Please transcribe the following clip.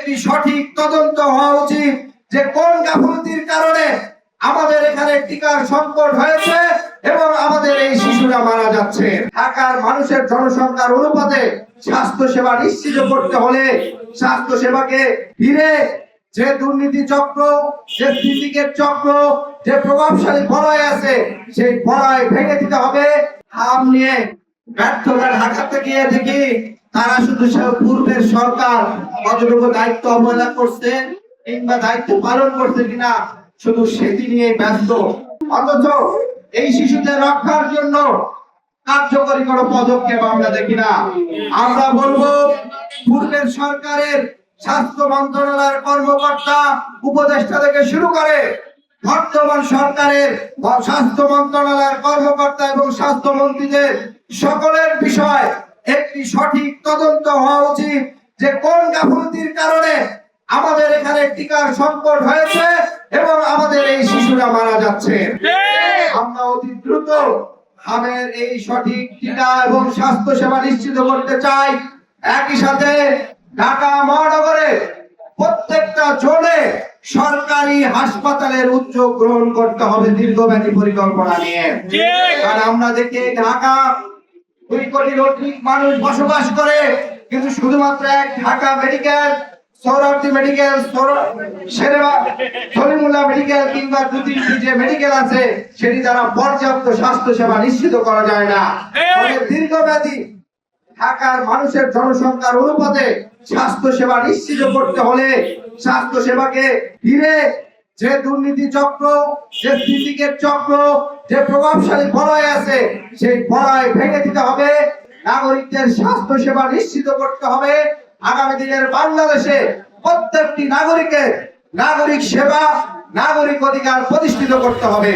একটি সঠিক তদন্ত হওয়া উচিত যে কোন গাফিলতির কারণে আমাদের এখানে টিকার সংকট হয়েছে এবং আমাদের এই শিশুরা মারা যাচ্ছে। ঢাকার মানুষের জনসংখ্যার অনুপাতে স্বাস্থ্য সেবা নিশ্চিত করতে হলে স্বাস্থ্য সেবাকে ঘিরে যে দুর্নীতি চক্র, যে সিন্ডিকেট চক্র, যে প্রভাবশালী বলয় আছে, সেই বলয় ভেঙে দিতে হবে। হাম নিয়ে ব্যর্থতা ঢাকাতে গিয়ে দেখি তারা শুধু পূর্বের সরকার কতটুকু দায়িত্ব অবহেলা করছে কিংবা দায়িত্ব পালন করছে কিনা শুধু সেটি নিয়ে ব্যস্ত, অথচ এই শিশুদের রক্ষার জন্য কার্যকরী কোনো পদক্ষেপ আমরা দেখি না। আমরা বলবো পূর্বের সরকারের স্বাস্থ্য মন্ত্রণালয়ের কর্মকর্তা উপদেষ্টা থেকে শুরু করে বর্তমান সরকারের স্বাস্থ্য মন্ত্রণালয়ের কর্মকর্তা এবং স্বাস্থ্যমন্ত্রীদের সকলের বিষয় একটি সঠিক তদন্ত হওয়া উচিত যে কোন গাফিলতির কারণে আমাদের এখানে টিকার সংকট হয়েছে এবং আমাদের এই শিশুরা মারা যাচ্ছে। আমরা অতি দ্রুত আমাদের এই সঠিক টিকা এবং স্বাস্থ্য সেবা নিশ্চিত করতে চাই। একই সাথে ঢাকা মহানগরে প্রত্যেকটা জোনে সরকারি হাসপাতালের উদ্যোগ গ্রহণ করতে হবে দীর্ঘমেয়াদী পরিকল্পনা নিয়ে। কারণ আমরা দেখি ঢাকা 2 কোটির অধিক মানুষ বসবাস করে, কিন্তু শুধুমাত্র এক Dhaka medical, Suhrawardy medical, Salimullah medical কিংবা 2-3টি যে মেডিকেল আছে সেটি দ্বারা পর্যাপ্ত স্বাস্থ্য সেবা নিশ্চিত করা যায় না। দীর্ঘমেয়াদী ঢাকার মানুষের জনসংখ্যার অনুপাতে স্বাস্থ্য সেবা নিশ্চিত করতে হলে স্বাস্থ্য সেবাকে ঘিরে যে দুর্নীতি চক্র, যে সিন্ডিকেট চক্র, যে প্রভাবশালী বলয় আছে সেই বলয় ভেঙে দিতে হবে। নাগরিকদের স্বাস্থ্য সেবা নিশ্চিত করতে হবে। আগামী দিনের বাংলাদেশে প্রত্যেকটি নাগরিকের নাগরিক সেবা, নাগরিক অধিকার প্রতিষ্ঠিত করতে হবে।